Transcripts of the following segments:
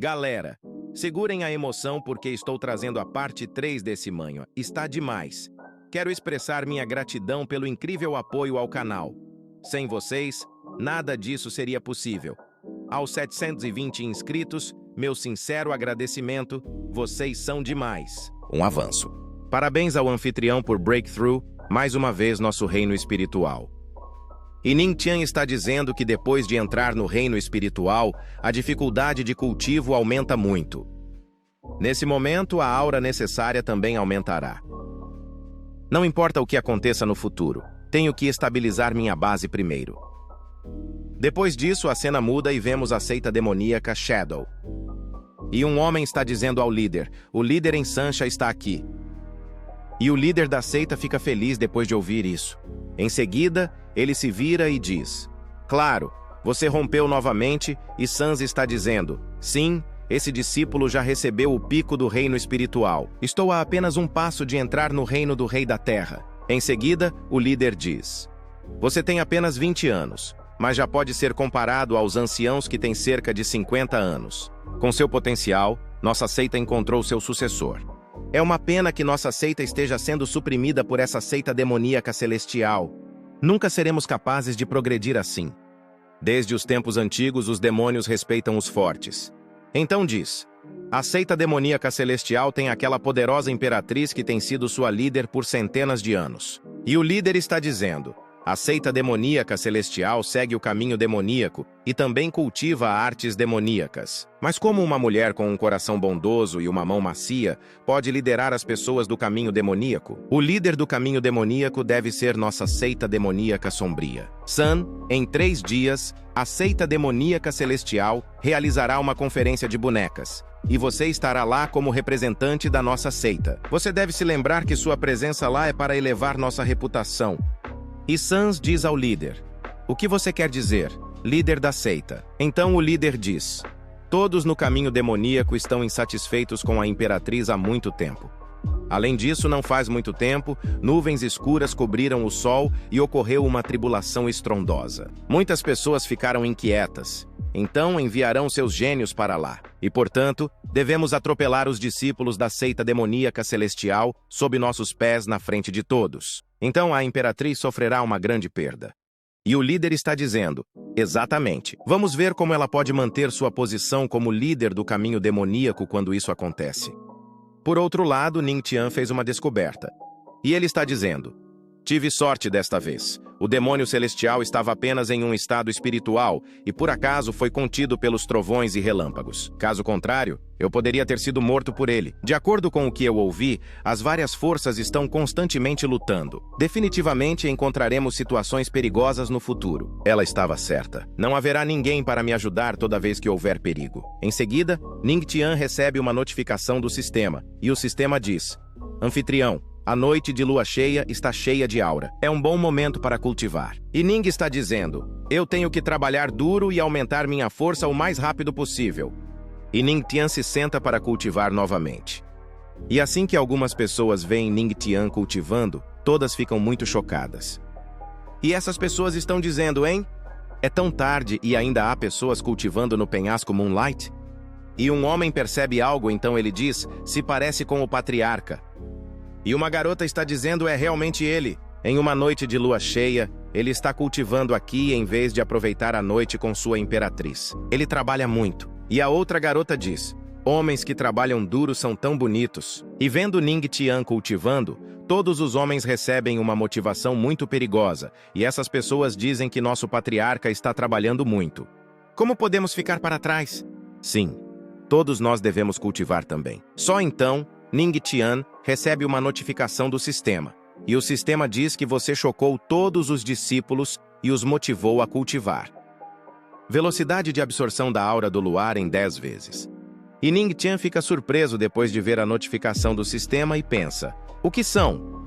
Galera, segurem a emoção porque estou trazendo a parte 3 desse manhwa. Está demais. Quero expressar minha gratidão pelo incrível apoio ao canal. Sem vocês, nada disso seria possível. Aos 720 inscritos, meu sincero agradecimento, vocês são demais. Um avanço. Parabéns ao anfitrião por Breakthrough, mais uma vez nosso reino espiritual. E Ningtian está dizendo que depois de entrar no reino espiritual, a dificuldade de cultivo aumenta muito. Nesse momento, a aura necessária também aumentará. Não importa o que aconteça no futuro, tenho que estabilizar minha base primeiro. Depois disso, a cena muda e vemos a seita demoníaca Shadow. E um homem está dizendo ao líder, o líder em Sancha está aqui. E o líder da seita fica feliz depois de ouvir isso. Em seguida, ele se vira e diz, claro, você rompeu novamente e Sans está dizendo, sim, esse discípulo já recebeu o pico do reino espiritual. Estou a apenas um passo de entrar no reino do rei da terra. Em seguida, o líder diz, você tem apenas 20 anos, mas já pode ser comparado aos anciãos que têm cerca de 50 anos. Com seu potencial, nossa seita encontrou seu sucessor. É uma pena que nossa seita esteja sendo suprimida por essa seita demoníaca celestial. Nunca seremos capazes de progredir assim. Desde os tempos antigos, os demônios respeitam os fortes. Então diz, a seita demoníaca celestial tem aquela poderosa imperatriz que tem sido sua líder por centenas de anos. E o líder está dizendo, a seita demoníaca celestial segue o caminho demoníaco e também cultiva artes demoníacas. Mas como uma mulher com um coração bondoso e uma mão macia pode liderar as pessoas do caminho demoníaco? O líder do caminho demoníaco deve ser nossa seita demoníaca sombria. San, em 3 dias, a seita demoníaca celestial realizará uma conferência de bonecas. E você estará lá como representante da nossa seita. Você deve se lembrar que sua presença lá é para elevar nossa reputação. E Sans diz ao líder, o que você quer dizer, líder da seita? Então o líder diz, todos no caminho demoníaco estão insatisfeitos com a imperatriz há muito tempo. Além disso, não faz muito tempo, nuvens escuras cobriram o sol e ocorreu uma tribulação estrondosa. Muitas pessoas ficaram inquietas. Então enviarão seus gênios para lá. E, portanto, devemos atropelar os discípulos da seita demoníaca celestial sob nossos pés na frente de todos. Então a imperatriz sofrerá uma grande perda. E o líder está dizendo, exatamente, vamos ver como ela pode manter sua posição como líder do caminho demoníaco quando isso acontece. Por outro lado, Ningtian fez uma descoberta. E ele está dizendo, tive sorte desta vez. O demônio celestial estava apenas em um estado espiritual e por acaso foi contido pelos trovões e relâmpagos. Caso contrário, eu poderia ter sido morto por ele. De acordo com o que eu ouvi, as várias forças estão constantemente lutando. Definitivamente encontraremos situações perigosas no futuro. Ela estava certa. Não haverá ninguém para me ajudar toda vez que houver perigo. Em seguida, Ningtian recebe uma notificação do sistema e o sistema diz, anfitrião, a noite de lua cheia está cheia de aura. É um bom momento para cultivar. E Ning está dizendo, eu tenho que trabalhar duro e aumentar minha força o mais rápido possível. E Ningtian se senta para cultivar novamente. E assim que algumas pessoas veem Ningtian cultivando, todas ficam muito chocadas. E essas pessoas estão dizendo, hein? É tão tarde e ainda há pessoas cultivando no penhasco Moonlight? E um homem percebe algo, então ele diz, se parece com o patriarca. E uma garota está dizendo é realmente ele. Em uma noite de lua cheia, ele está cultivando aqui em vez de aproveitar a noite com sua imperatriz. Ele trabalha muito. E a outra garota diz, homens que trabalham duro são tão bonitos. E vendo Ningtian cultivando, todos os homens recebem uma motivação muito perigosa. E essas pessoas dizem que nosso patriarca está trabalhando muito. Como podemos ficar para trás? Sim, todos nós devemos cultivar também. Só então, Ningtian recebe uma notificação do sistema, e o sistema diz que você chocou todos os discípulos e os motivou a cultivar. Velocidade de absorção da aura do luar em 10 vezes. E Ningtian fica surpreso depois de ver a notificação do sistema e pensa, o que são?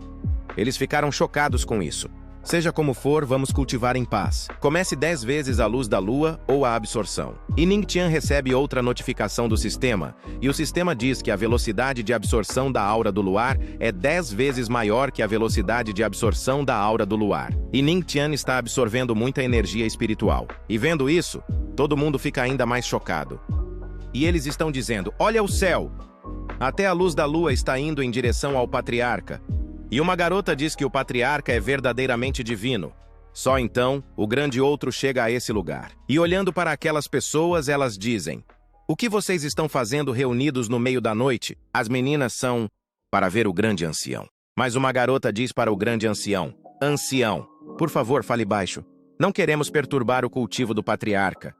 Eles ficaram chocados com isso. Seja como for, vamos cultivar em paz. Comece 10 vezes a luz da lua ou a absorção. E Ningtian recebe outra notificação do sistema, e o sistema diz que a velocidade de absorção da aura do luar é 10 vezes maior que a velocidade de absorção da aura do luar. E Ningtian está absorvendo muita energia espiritual. E vendo isso, todo mundo fica ainda mais chocado. e eles estão dizendo: olha o céu! Até a luz da lua está indo em direção ao patriarca. E uma garota diz que o patriarca é verdadeiramente divino. Só então, o grande outro chega a esse lugar. E olhando para aquelas pessoas, elas dizem: o que vocês estão fazendo reunidos no meio da noite? As meninas são para ver o grande ancião. Mas uma garota diz para o grande ancião: ancião, por favor, fale baixo. Não queremos perturbar o cultivo do patriarca.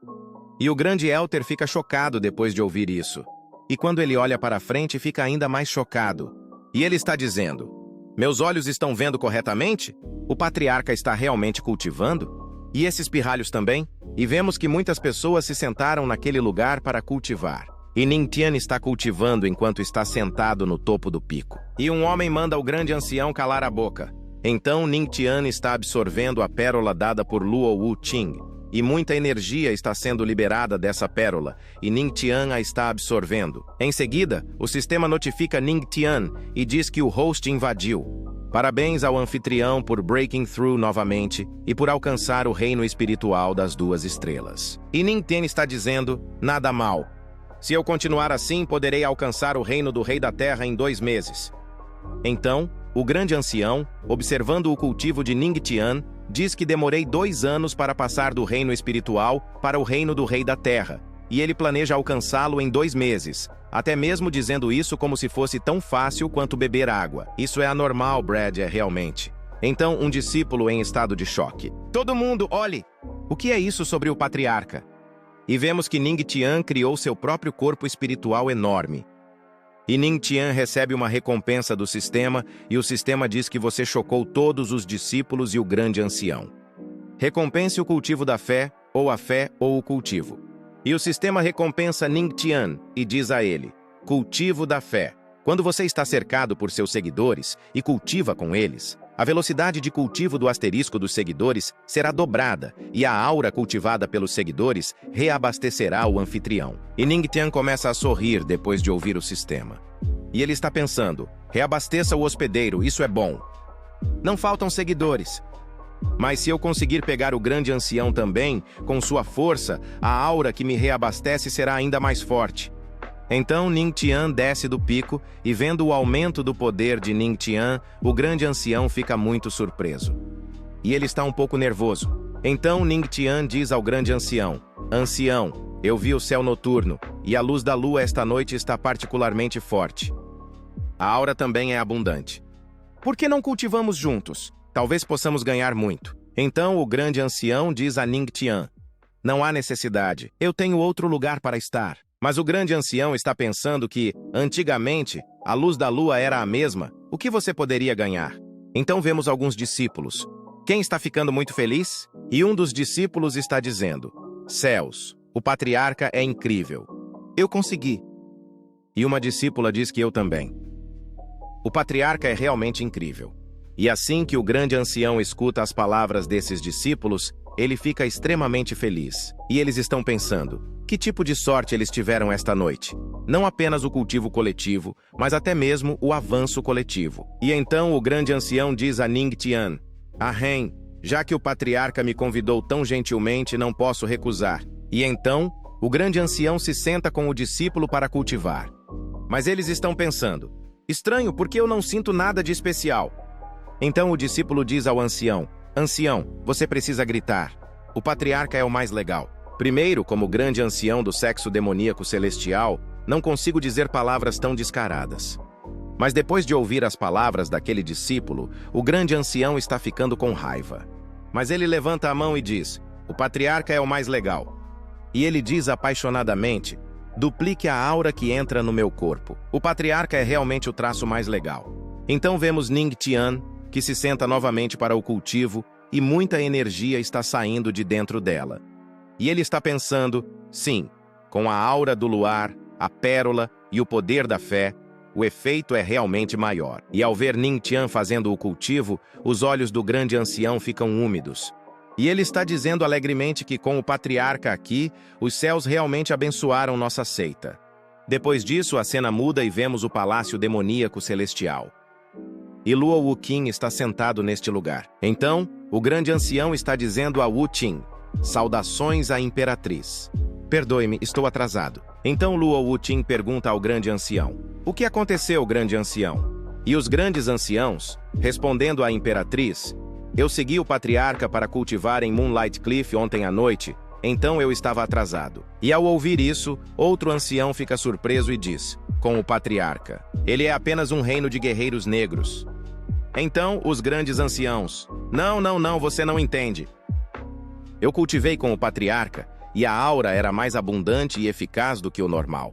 E o grande Elter fica chocado depois de ouvir isso. E quando ele olha para frente, fica ainda mais chocado. E ele está dizendo: meus olhos estão vendo corretamente? O patriarca está realmente cultivando? E esses pirralhos também? E vemos que muitas pessoas se sentaram naquele lugar para cultivar. E Ningtian está cultivando enquanto está sentado no topo do pico. E um homem manda o grande ancião calar a boca. Então Ningtian está absorvendo a pérola dada por Luo Wuqing. E muita energia está sendo liberada dessa pérola, e Ningtian a está absorvendo. Em seguida, o sistema notifica Ningtian e diz que o host invadiu. Parabéns ao anfitrião por breaking through novamente e por alcançar o reino espiritual das 2 estrelas. E Ningtian está dizendo: nada mal. Se eu continuar assim, poderei alcançar o reino do Rei da Terra em 2 meses. Então, o grande ancião, observando o cultivo de Ningtian, diz que demorei 2 anos para passar do reino espiritual para o reino do Rei da Terra, e ele planeja alcançá-lo em 2 meses, até mesmo dizendo isso como se fosse tão fácil quanto beber água. Isso é anormal, Brad, é realmente. Então, um discípulo em estado de choque: todo mundo, olhe! O que é isso sobre o patriarca? E vemos que Ningtian criou seu próprio corpo espiritual enorme. E Ningtian recebe uma recompensa do sistema, e o sistema diz que você chocou todos os discípulos e o grande ancião. Recompense o cultivo da fé, ou a fé, ou o cultivo. E o sistema recompensa Ningtian e diz a ele: cultivo da fé. Quando você está cercado por seus seguidores e cultiva com eles, a velocidade de cultivo do asterisco dos seguidores será dobrada e a aura cultivada pelos seguidores reabastecerá o anfitrião. E Ningtian começa a sorrir depois de ouvir o sistema. E ele está pensando: reabasteça o hospedeiro, isso é bom. Não faltam seguidores. Mas se eu conseguir pegar o grande ancião também, com sua força, a aura que me reabastece será ainda mais forte. Então Ningtian desce do pico e, vendo o aumento do poder de Ningtian, o grande ancião fica muito surpreso. E ele está um pouco nervoso. Então Ningtian diz ao grande ancião: ancião, eu vi o céu noturno, e a luz da lua esta noite está particularmente forte. A aura também é abundante. Por que não cultivamos juntos? Talvez possamos ganhar muito. Então o grande ancião diz a Ningtian: não há necessidade, eu tenho outro lugar para estar. Mas o grande ancião está pensando que, antigamente, a luz da lua era a mesma, o que você poderia ganhar? Então vemos alguns discípulos. Quem está ficando muito feliz? E um dos discípulos está dizendo: céus, o patriarca é incrível. Eu consegui. E uma discípula diz que eu também. O patriarca é realmente incrível. E assim que o grande ancião escuta as palavras desses discípulos, ele fica extremamente feliz. E eles estão pensando: que tipo de sorte eles tiveram esta noite? Não apenas o cultivo coletivo, mas até mesmo o avanço coletivo. E então o grande ancião diz a Ningtian: Ahem, já que o patriarca me convidou tão gentilmente, não posso recusar. E então, o grande ancião se senta com o discípulo para cultivar. Mas eles estão pensando: estranho, porque eu não sinto nada de especial. Então o discípulo diz ao ancião: ancião, você precisa gritar. O patriarca é o mais legal. Primeiro, como grande ancião do sexo demoníaco celestial, não consigo dizer palavras tão descaradas. Mas depois de ouvir as palavras daquele discípulo, o grande ancião está ficando com raiva. Mas ele levanta a mão e diz: o patriarca é o mais legal. E ele diz apaixonadamente: duplique a aura que entra no meu corpo. O patriarca é realmente o traço mais legal. Então vemos Ningtian, que se senta novamente para o cultivo, e muita energia está saindo de dentro dela. E ele está pensando: sim, com a aura do luar, a pérola e o poder da fé, o efeito é realmente maior. E ao ver Ningtian fazendo o cultivo, os olhos do grande ancião ficam úmidos. E ele está dizendo alegremente que com o patriarca aqui, os céus realmente abençoaram nossa seita. Depois disso, a cena muda e vemos o palácio demoníaco celestial. E Luo Wuqing está sentado neste lugar. Então, o grande ancião está dizendo a Wuqing: saudações à imperatriz. Perdoe-me, estou atrasado. Então Luo Wuqing pergunta ao grande ancião: o que aconteceu, grande ancião? E os grandes anciãos, respondendo à imperatriz: eu segui o patriarca para cultivar em Moonlight Cliff ontem à noite, então eu estava atrasado. E ao ouvir isso, outro ancião fica surpreso e diz, com o patriarca: ele é apenas um reino de guerreiros negros. Então, os grandes anciãos: não, você não entende. Eu cultivei com o patriarca, e a aura era mais abundante e eficaz do que o normal.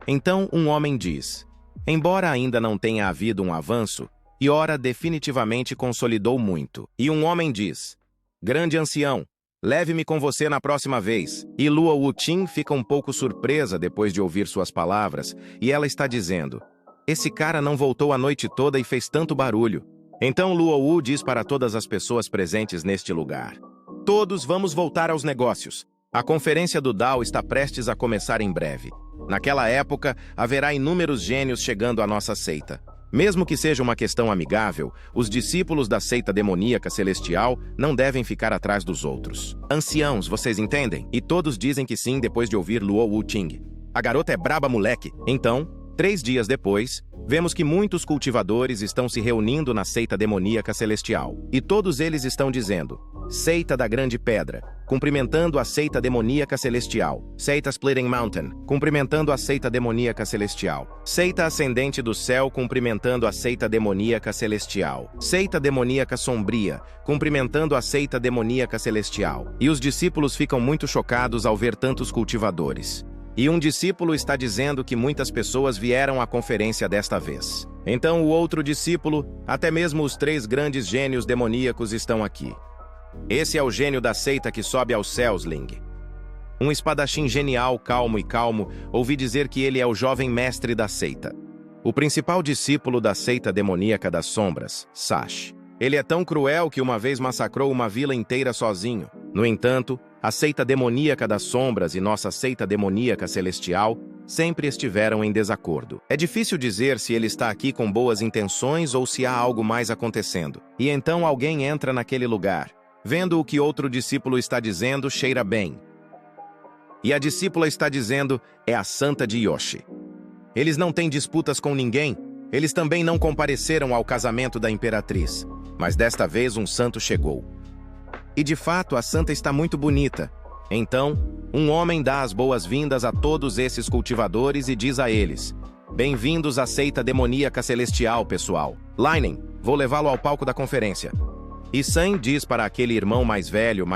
Então, um homem diz: embora ainda não tenha havido um avanço, Iora definitivamente consolidou muito. E um homem diz: grande ancião, leve-me com você na próxima vez. E Luo Wuqing fica um pouco surpresa depois de ouvir suas palavras, e ela está dizendo: esse cara não voltou a noite toda e fez tanto barulho. Então Luo Wu diz para todas as pessoas presentes neste lugar: todos vamos voltar aos negócios. A conferência do Dao está prestes a começar em breve. Naquela época, haverá inúmeros gênios chegando à nossa seita. Mesmo que seja uma questão amigável, os discípulos da seita demoníaca celestial não devem ficar atrás dos outros. Anciãos, vocês entendem? E todos dizem que sim depois de ouvir Luo Wuqing. A garota é braba, moleque. Então, 3 dias depois, vemos que muitos cultivadores estão se reunindo na seita demoníaca celestial. E todos eles estão dizendo: Seita da Grande Pedra, cumprimentando a seita demoníaca celestial. Seita Splitting Mountain, cumprimentando a seita demoníaca celestial. Seita Ascendente do Céu, cumprimentando a seita demoníaca celestial. Seita demoníaca sombria, cumprimentando a seita demoníaca celestial. E os discípulos ficam muito chocados ao ver tantos cultivadores. E um discípulo está dizendo que muitas pessoas vieram à conferência desta vez. Então o outro discípulo, até mesmo os 3 grandes gênios demoníacos estão aqui. Esse é o gênio da seita que sobe aos céus, Ling. Um espadachim genial, calmo e calmo, ouvi dizer que ele é o jovem mestre da seita. O principal discípulo da seita demoníaca das sombras, Sash. Ele é tão cruel que uma vez massacrou uma vila inteira sozinho. No entanto, a seita demoníaca das sombras e nossa seita demoníaca celestial sempre estiveram em desacordo. É difícil dizer se ele está aqui com boas intenções ou se há algo mais acontecendo. E então alguém entra naquele lugar. Vendo o que outro discípulo está dizendo, cheira bem. E a discípula está dizendo, é a Santa de Yoshi. Eles não têm disputas com ninguém. Eles também não compareceram ao casamento da imperatriz. Mas desta vez um santo chegou. E de fato a santa está muito bonita. Então, um homem dá as boas-vindas a todos esses cultivadores e diz a eles: bem-vindos à seita demoníaca celestial, pessoal. Linen, vou levá-lo ao palco da conferência. E San diz para aquele irmão mais velho,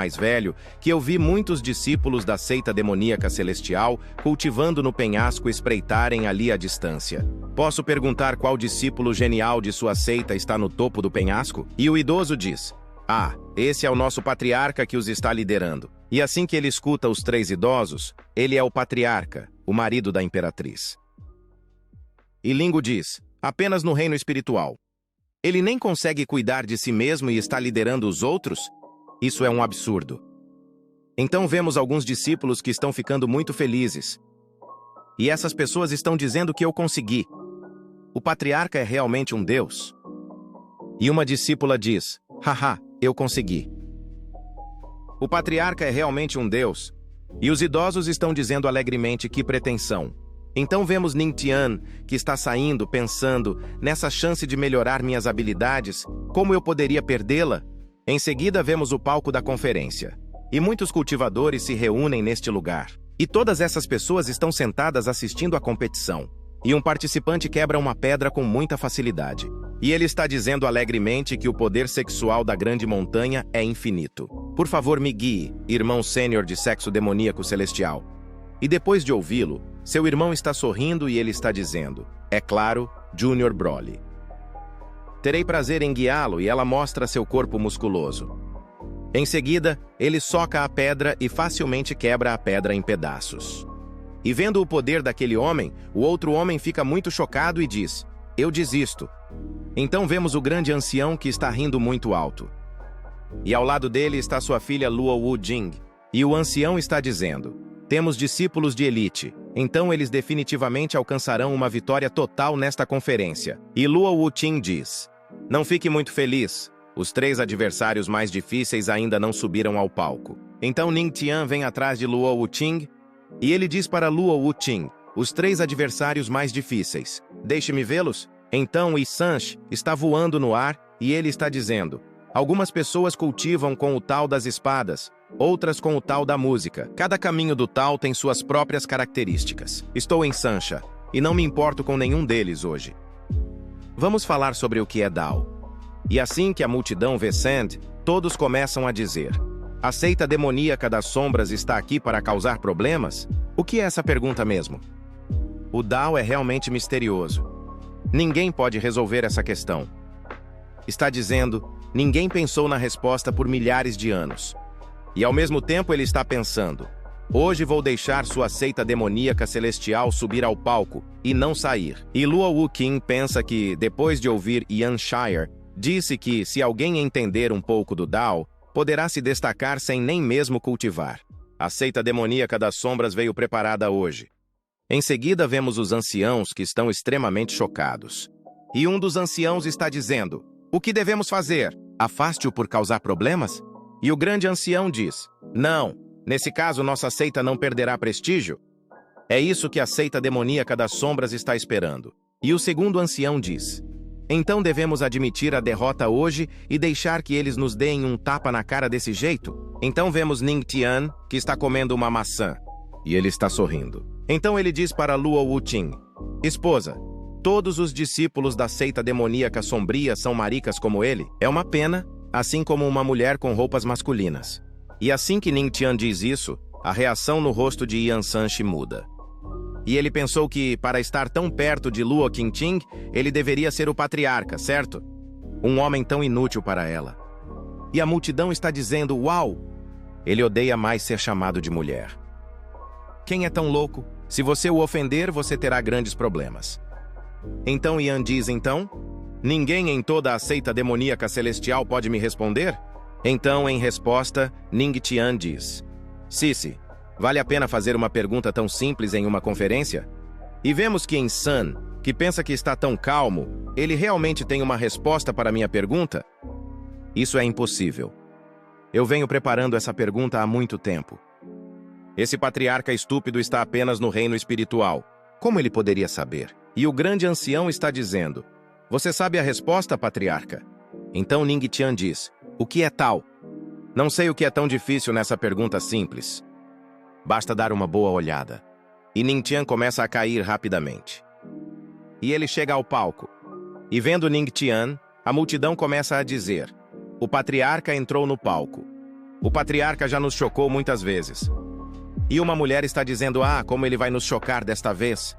que eu vi muitos discípulos da seita demoníaca celestial cultivando no penhasco espreitarem ali à distância. Posso perguntar qual discípulo genial de sua seita está no topo do penhasco? E o idoso diz: esse é o nosso patriarca que os está liderando. E assim que ele escuta os 3 idosos, ele é o patriarca, o marido da imperatriz. E Lingo diz: apenas no reino espiritual. Ele nem consegue cuidar de si mesmo e está liderando os outros? Isso é um absurdo. Então vemos alguns discípulos que estão ficando muito felizes. E essas pessoas estão dizendo que eu consegui. O patriarca é realmente um deus? E uma discípula diz: haha, eu consegui. O patriarca é realmente um deus? E os idosos estão dizendo alegremente: que pretensão. Então vemos Ning Tian, que está saindo, pensando, nessa chance de melhorar minhas habilidades, como eu poderia perdê-la? Em seguida vemos o palco da conferência. E muitos cultivadores se reúnem neste lugar. E todas essas pessoas estão sentadas assistindo à competição. E um participante quebra uma pedra com muita facilidade. E ele está dizendo alegremente que o poder sexual da grande montanha é infinito. Por favor, me guie, irmão sênior de sexo demoníaco celestial. E depois de ouvi-lo, seu irmão está sorrindo e ele está dizendo: é claro, Junior Broly. Terei prazer em guiá-lo e ela mostra seu corpo musculoso. Em seguida, ele soca a pedra e facilmente quebra a pedra em pedaços. E vendo o poder daquele homem, o outro homem fica muito chocado e diz: eu desisto. Então vemos o grande ancião que está rindo muito alto. E ao lado dele está sua filha Luo Wuqing. E o ancião está dizendo: temos discípulos de elite, então eles definitivamente alcançarão uma vitória total nesta conferência. E Luo Wuqing diz: não fique muito feliz, os 3 adversários mais difíceis ainda não subiram ao palco. Então Ning Tian vem atrás de Luo Wuqing E ele diz para Luo Wuqing, os 3 adversários mais difíceis. Deixe-me vê-los? Então Yi Sanche está voando no ar e ele está dizendo: algumas pessoas cultivam com o tal das espadas, outras com o tal da música. Cada caminho do tal tem suas próprias características. Estou em Sancha e não me importo com nenhum deles hoje. Vamos falar sobre o que é Dao. E assim que a multidão vê Sand, todos começam a dizer: a seita demoníaca das sombras está aqui para causar problemas? O que é essa pergunta mesmo? O Dao é realmente misterioso. Ninguém pode resolver essa questão. Está dizendo, ninguém pensou na resposta por milhares de anos. E ao mesmo tempo ele está pensando: hoje vou deixar sua seita demoníaca celestial subir ao palco e não sair. E Luo Wuqing pensa que, depois de ouvir Yan Shire, disse que, se alguém entender um pouco do Dao, poderá se destacar sem nem mesmo cultivar. A seita demoníaca das sombras veio preparada hoje. Em seguida vemos os anciãos que estão extremamente chocados. E um dos anciãos está dizendo: o que devemos fazer? Afaste-o por causar problemas? E o grande ancião diz: não, nesse caso nossa seita não perderá prestígio. É isso que a seita demoníaca das sombras está esperando. E o segundo ancião diz: então devemos admitir a derrota hoje e deixar que eles nos deem um tapa na cara desse jeito? Então vemos Ning Tian, que está comendo uma maçã. E ele está sorrindo. Então ele diz para Luo Wuqing: esposa, todos os discípulos da seita demoníaca sombria são maricas como ele? É uma pena, assim como uma mulher com roupas masculinas. E assim que Ning Tian diz isso, a reação no rosto de Yan Sanche muda. E ele pensou que, para estar tão perto de Luo Qingqing, ele deveria ser o patriarca, certo? Um homem tão inútil para ela. E a multidão está dizendo: uau! Ele odeia mais ser chamado de mulher. Quem é tão louco? Se você o ofender, você terá grandes problemas. Então Yan diz: então? Ninguém em toda a seita demoníaca celestial pode me responder? Então, em resposta, Ning Tian diz: Sissi, vale a pena fazer uma pergunta tão simples em uma conferência? E vemos que em San, que pensa que está tão calmo, ele realmente tem uma resposta para minha pergunta? Isso é impossível. Eu venho preparando essa pergunta há muito tempo. Esse patriarca estúpido está apenas no reino espiritual. Como ele poderia saber? E o grande ancião está dizendo: você sabe a resposta, patriarca? Então Ning Tian diz: o que é tal? Não sei o que é tão difícil nessa pergunta simples. Basta dar uma boa olhada. E Ning Tian começa a cair rapidamente. E ele chega ao palco. E vendo Ning Tian, a multidão começa a dizer: o patriarca entrou no palco. O patriarca já nos chocou muitas vezes. E uma mulher está dizendo: ah, como ele vai nos chocar desta vez.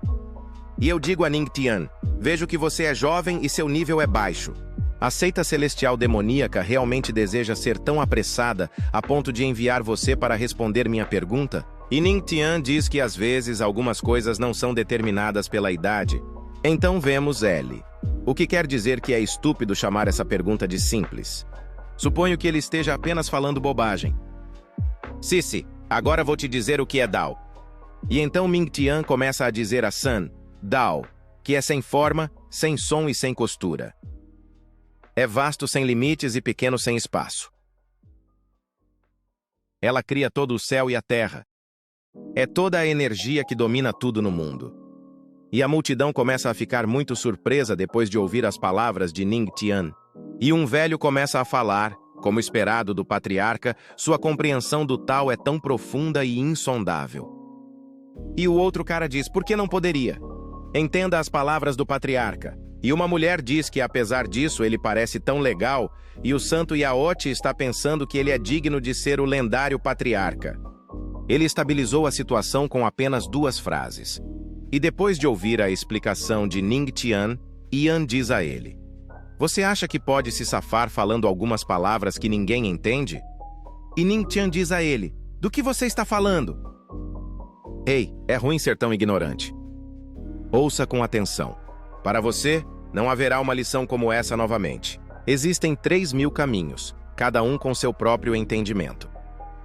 E eu digo a Ning Tian: vejo que você é jovem e seu nível é baixo. A seita celestial demoníaca realmente deseja ser tão apressada a ponto de enviar você para responder minha pergunta? E Ning Tian diz que às vezes algumas coisas não são determinadas pela idade. Então vemos L. O que quer dizer que é estúpido chamar essa pergunta de simples. Suponho que ele esteja apenas falando bobagem. Sissi, agora vou te dizer o que é Dao. E então Ming Tian começa a dizer a San: Dao, que é sem forma, sem som e sem costura. É vasto sem limites e pequeno sem espaço. Ela cria todo o céu e a terra. É toda a energia que domina tudo no mundo. E a multidão começa a ficar muito surpresa depois de ouvir as palavras de Ning Tian. E um velho começa a falar, como esperado do patriarca, sua compreensão do tal é tão profunda e insondável. E o outro cara diz: por que não poderia? Entenda as palavras do patriarca. E uma mulher diz que, apesar disso, ele parece tão legal, e o santo Yaoti está pensando que ele é digno de ser o lendário patriarca. Ele estabilizou a situação com apenas 2 frases. E depois de ouvir a explicação de Ning Tian, Yan diz a ele: você acha que pode se safar falando algumas palavras que ninguém entende? E Ning Tian diz a ele: do que você está falando? Ei, é ruim ser tão ignorante. Ouça com atenção. Para você, não haverá uma lição como essa novamente. Existem 3.000 caminhos, cada um com seu próprio entendimento.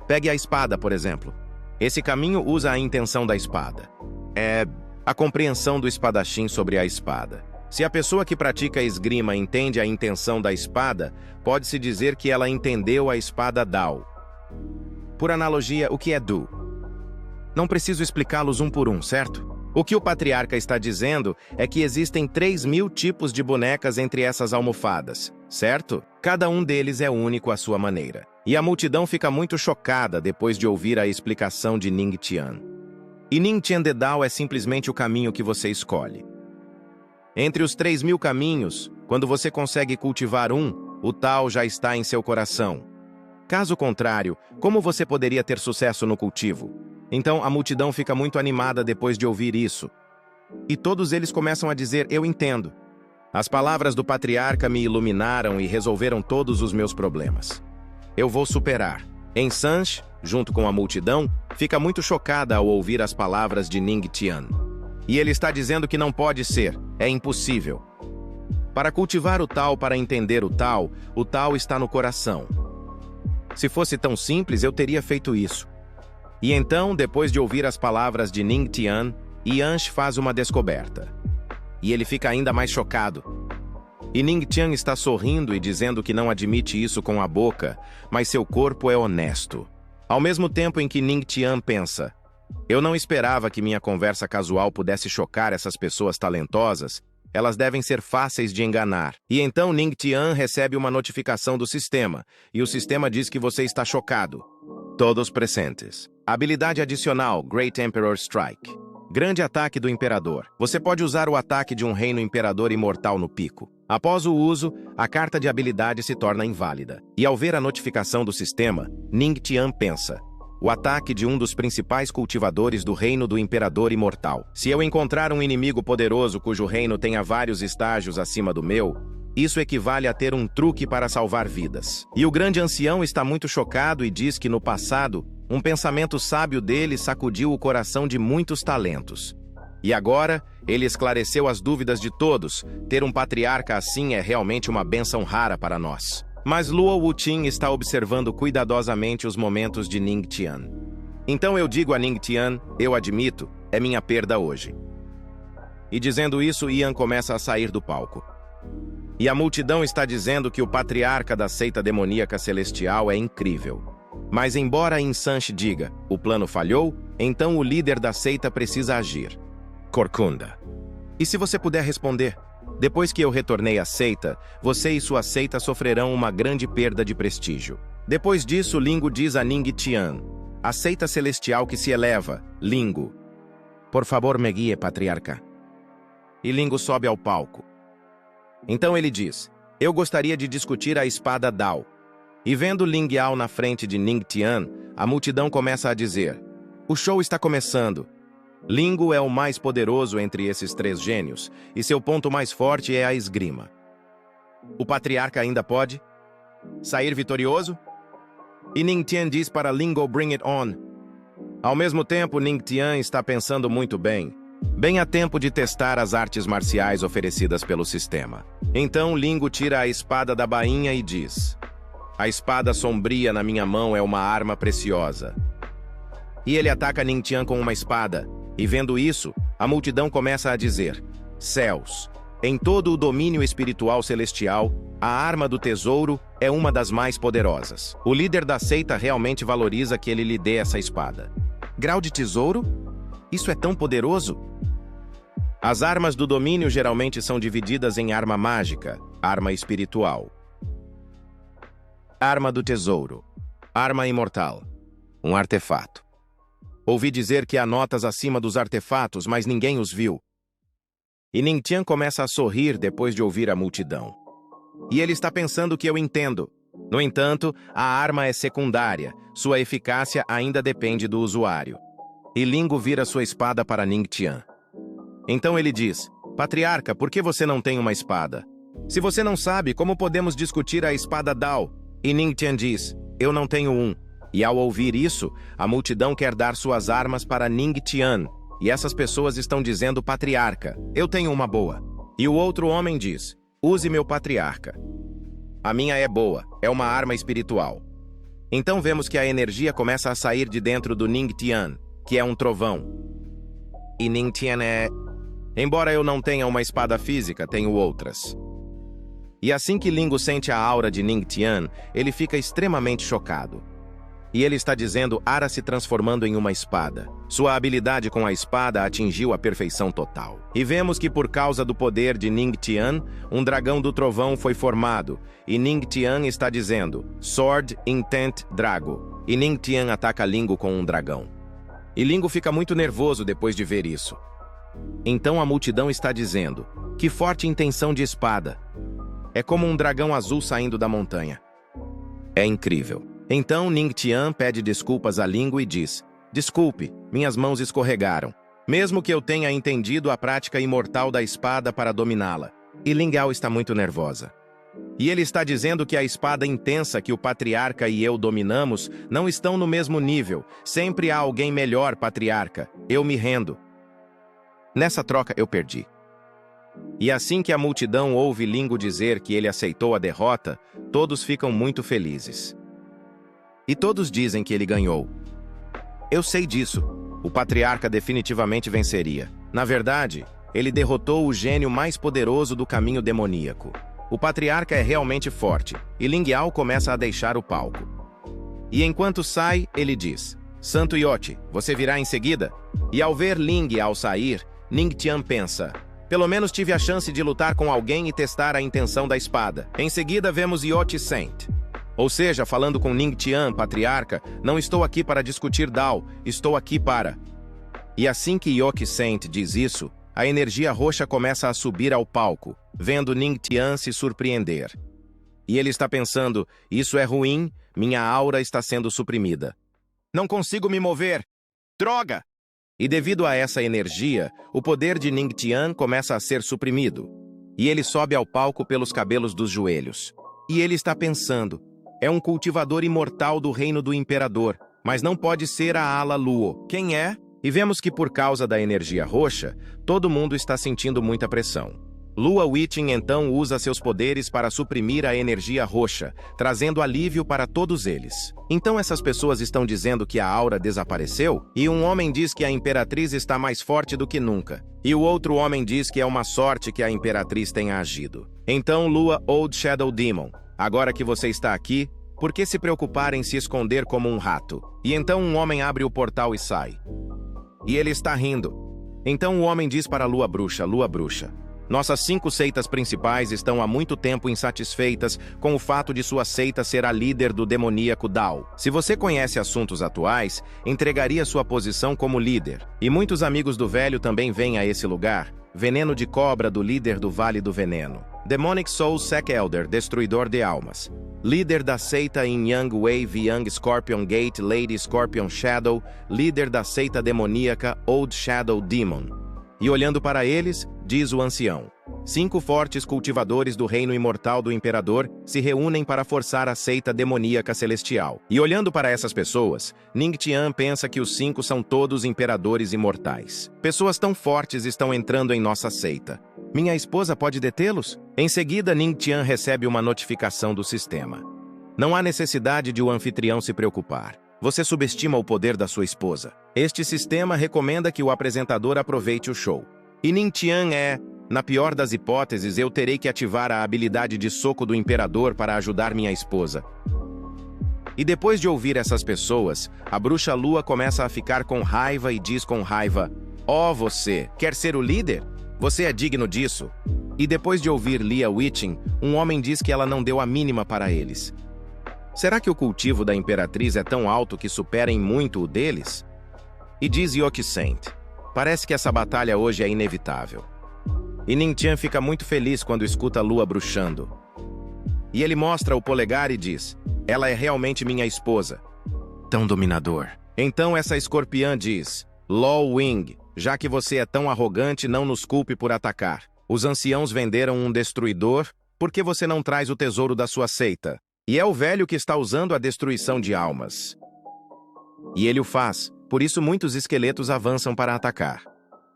Pegue a espada, por exemplo. Esse caminho usa a intenção da espada. É a compreensão do espadachim sobre a espada. Se a pessoa que pratica esgrima entende a intenção da espada, pode-se dizer que ela entendeu a espada Dao. Por analogia, o que é Du? Não preciso explicá-los um por um, certo? O que o patriarca está dizendo é que existem 3.000 tipos de bonecas entre essas almofadas, certo? Cada um deles é único à sua maneira. E a multidão fica muito chocada depois de ouvir a explicação de Ningtian. E Ningtian de Dao é simplesmente o caminho que você escolhe. Entre os 3.000 caminhos, quando você consegue cultivar um, o Tao já está em seu coração. Caso contrário, como você poderia ter sucesso no cultivo? Então a multidão fica muito animada depois de ouvir isso. E todos eles começam a dizer, eu entendo. As palavras do patriarca me iluminaram e resolveram todos os meus problemas. Eu vou superar. Em Sanche, junto com a multidão, fica muito chocada ao ouvir as palavras de Ningtian. E ele está dizendo que não pode ser, é impossível. Para cultivar o Tao, para entender o Tao está no coração. Se fosse tão simples, eu teria feito isso. E então, depois de ouvir as palavras de Ningtian, Yansh faz uma descoberta. E ele fica ainda mais chocado. E Ningtian está sorrindo e dizendo que não admite isso com a boca, mas seu corpo é honesto. Ao mesmo tempo em que Ningtian pensa, eu não esperava que minha conversa casual pudesse chocar essas pessoas talentosas, elas devem ser fáceis de enganar. E então Ningtian recebe uma notificação do sistema, e o sistema diz que você está chocado. Todos presentes. Habilidade adicional, Great Emperor Strike. Grande ataque do Imperador. Você pode usar o ataque de um reino imperador imortal no pico. Após o uso, a carta de habilidade se torna inválida. E ao ver a notificação do sistema, Ningtian pensa, o ataque de um dos principais cultivadores do reino do Imperador Imortal. Se eu encontrar um inimigo poderoso cujo reino tenha vários estágios acima do meu, isso equivale a ter um truque para salvar vidas. E o grande ancião está muito chocado e diz que no passado, um pensamento sábio dele sacudiu o coração de muitos talentos. E agora, ele esclareceu as dúvidas de todos. Ter um patriarca assim é realmente uma bênção rara para nós. Mas Luo Wuqin está observando cuidadosamente os momentos de Ningtian. Então eu digo a Ningtian, eu admito, é minha perda hoje. E dizendo isso, Yan começa a sair do palco. E a multidão está dizendo que o patriarca da seita demoníaca celestial é incrível. Mas embora Insanche diga, o plano falhou, então o líder da seita precisa agir. Corcunda. E se você puder responder, depois que eu retornei à seita, você e sua seita sofrerão uma grande perda de prestígio. Depois disso, Lingo diz a Ningtian, a seita celestial que se eleva, Lingo. Por favor, me guie, patriarca. E Lingo sobe ao palco. Então ele diz, eu gostaria de discutir a espada Dao. E vendo Ling Yao na frente de Ningtian, a multidão começa a dizer, o show está começando. Lingo é o mais poderoso entre esses 3 gênios, e seu ponto mais forte é a esgrima. O patriarca ainda pode sair vitorioso? E Ningtian diz para Lingo bring it on. Ao mesmo tempo, Ningtian está pensando muito bem. Bem a tempo de testar as artes marciais oferecidas pelo sistema. Então Lingo tira a espada da bainha e diz, a espada sombria na minha mão é uma arma preciosa. E ele ataca Ningtian com uma espada. E vendo isso, a multidão começa a dizer, céus, em todo o domínio espiritual celestial, a arma do tesouro é uma das mais poderosas. O líder da seita realmente valoriza que ele lhe dê essa espada. Grau de tesouro? Isso é tão poderoso? As armas do domínio geralmente são divididas em arma mágica, arma espiritual. Arma do tesouro. Arma imortal. Um artefato. Ouvi dizer que há notas acima dos artefatos, mas ninguém os viu. E Ningtian começa a sorrir depois de ouvir a multidão. E ele está pensando que eu entendo. No entanto, a arma é secundária. Sua eficácia ainda depende do usuário. E Lingo vira sua espada para Ningtian. Então ele diz, patriarca, por que você não tem uma espada? Se você não sabe, como podemos discutir a espada Dao? E Ningtian diz, eu não tenho um. E ao ouvir isso, a multidão quer dar suas armas para Ningtian. E essas pessoas estão dizendo, patriarca, eu tenho uma boa. E o outro homem diz, use meu patriarca. A minha é boa, é uma arma espiritual. Então vemos que a energia começa a sair de dentro do Ningtian, que é um trovão. E Ningtian é... Embora eu não tenha uma espada física, tenho outras. E assim que Lingo sente a aura de Ningtian, ele fica extremamente chocado. E ele está dizendo Ara se transformando em uma espada. Sua habilidade com a espada atingiu a perfeição total. E vemos que por causa do poder de Ningtian, um dragão do trovão foi formado. E Ningtian está dizendo Sword Intent Drago. E Ningtian ataca Lingo com um dragão. E Lingo fica muito nervoso depois de ver isso. Então a multidão está dizendo, que forte intenção de espada. É como um dragão azul saindo da montanha. É incrível. Então Ningtian pede desculpas a Lingo e diz, desculpe, minhas mãos escorregaram. Mesmo que eu tenha entendido a prática imortal da espada para dominá-la. E Lingal está muito nervosa. E ele está dizendo que a espada intensa que o patriarca e eu dominamos não estão no mesmo nível. Sempre há alguém melhor, patriarca. Eu me rendo. Nessa troca eu perdi. E assim que a multidão ouve Lingo dizer que ele aceitou a derrota, todos ficam muito felizes. E todos dizem que ele ganhou. Eu sei disso. O patriarca definitivamente venceria. Na verdade, ele derrotou o gênio mais poderoso do caminho demoníaco. O patriarca é realmente forte, e Lingyao começa a deixar o palco. E enquanto sai, ele diz, Santo Yote, você virá em seguida? E ao ver Lingyao sair, Ningtian pensa, pelo menos tive a chance de lutar com alguém e testar a intenção da espada. Em seguida vemos Yote Saint. Ou seja, falando com Ningtian, patriarca, não estou aqui para discutir Dao, estou aqui para... E assim que Yote Saint diz isso, a energia roxa começa a subir ao palco, vendo Ningtian se surpreender. E ele está pensando, isso é ruim, minha aura está sendo suprimida. Não consigo me mover! Droga! E devido a essa energia, o poder de Ningtian começa a ser suprimido. E ele sobe ao palco pelos cabelos dos joelhos. E ele está pensando, é um cultivador imortal do reino do imperador, mas não pode ser a Ala Luo. Quem é? E vemos que por causa da energia roxa, todo mundo está sentindo muita pressão. Lua Witching então usa seus poderes para suprimir a energia roxa, trazendo alívio para todos eles. Então essas pessoas estão dizendo que a aura desapareceu? E um homem diz que a Imperatriz está mais forte do que nunca. E o outro homem diz que é uma sorte que a Imperatriz tenha agido. Então Lua Old Shadow Demon, agora que você está aqui, por que se preocupar em se esconder como um rato? E então um homem abre o portal e sai. E ele está rindo. Então o homem diz para Lua Bruxa, nossas 5 seitas principais estão há muito tempo insatisfeitas com o fato de sua seita ser a líder do demoníaco Dao. Se você conhece assuntos atuais, entregaria sua posição como líder. E muitos amigos do velho também vêm a esse lugar. Veneno de cobra do líder do Vale do Veneno. Demonic Soul Sec Elder, destruidor de almas. Líder da seita em Young Wave Young Scorpion Gate Lady Scorpion Shadow. Líder da seita demoníaca Old Shadow Demon. E olhando para eles, diz o ancião, 5 fortes cultivadores do reino imortal do imperador se reúnem para forçar a seita demoníaca celestial. E olhando para essas pessoas, Ningtian pensa que os 5 são todos imperadores imortais. Pessoas tão fortes estão entrando em nossa seita. Minha esposa pode detê-los? Em seguida, Ningtian recebe uma notificação do sistema. Não há necessidade de o anfitrião se preocupar. Você subestima o poder da sua esposa. Este sistema recomenda que o apresentador aproveite o show. E Ningtian na pior das hipóteses, eu terei que ativar a habilidade de soco do imperador para ajudar minha esposa. E depois de ouvir essas pessoas, a bruxa Lua começa a ficar com raiva e diz com raiva, você quer ser o líder? Você é digno disso? E depois de ouvir Lia Witching, um homem diz que ela não deu a mínima para eles. Será que o cultivo da Imperatriz é tão alto que supera em muito o deles? E diz Yote Saint, parece que essa batalha hoje é inevitável. E Ningtian fica muito feliz quando escuta a Lua bruxando. E ele mostra o polegar e diz, ela é realmente minha esposa. Tão dominador. Então essa escorpiã diz, Law Wing, já que você é tão arrogante, não nos culpe por atacar. Os anciãos venderam um destruidor, por que você não traz o tesouro da sua seita? E é o velho que está usando a destruição de almas. E ele o faz, por isso muitos esqueletos avançam para atacar.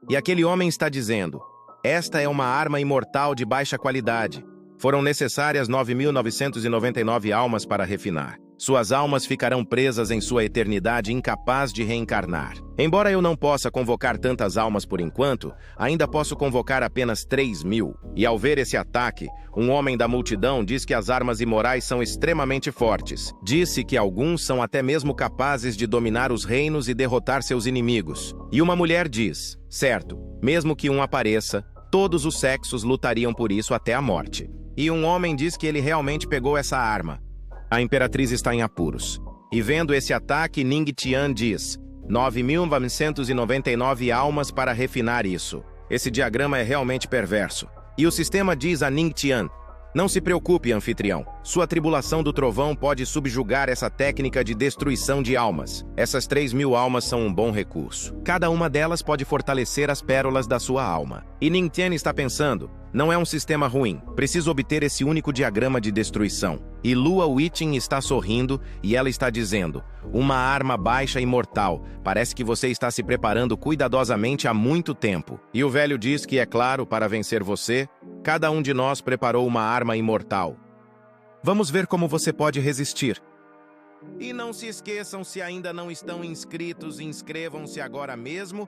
E aquele homem está dizendo, esta é uma arma imortal de baixa qualidade. Foram necessárias 9.999 almas para refinar. Suas almas ficarão presas em sua eternidade incapaz de reencarnar. Embora eu não possa convocar tantas almas por enquanto, ainda posso convocar apenas 3.000. E ao ver esse ataque, um homem da multidão diz que as armas imorais são extremamente fortes. Disse que alguns são até mesmo capazes de dominar os reinos e derrotar seus inimigos. E uma mulher diz, certo, mesmo que um apareça, todos os sexos lutariam por isso até a morte. E um homem diz que ele realmente pegou essa arma. A imperatriz está em apuros. E vendo esse ataque, Ning Tian diz, 9.999 almas para refinar isso. Esse diagrama é realmente perverso. E o sistema diz a Ning Tian, não se preocupe, anfitrião. Sua tribulação do trovão pode subjugar essa técnica de destruição de almas. Essas 3.000 almas são um bom recurso. Cada uma delas pode fortalecer as pérolas da sua alma. E Ning Tian está pensando, não é um sistema ruim. Preciso obter esse único diagrama de destruição. E Lua Witching está sorrindo e ela está dizendo, uma arma baixa e mortal. Parece que você está se preparando cuidadosamente há muito tempo. E o velho diz que, é claro, para vencer você, cada um de nós preparou uma arma imortal. Vamos ver como você pode resistir. E não se esqueçam, se ainda não estão inscritos, inscrevam-se agora mesmo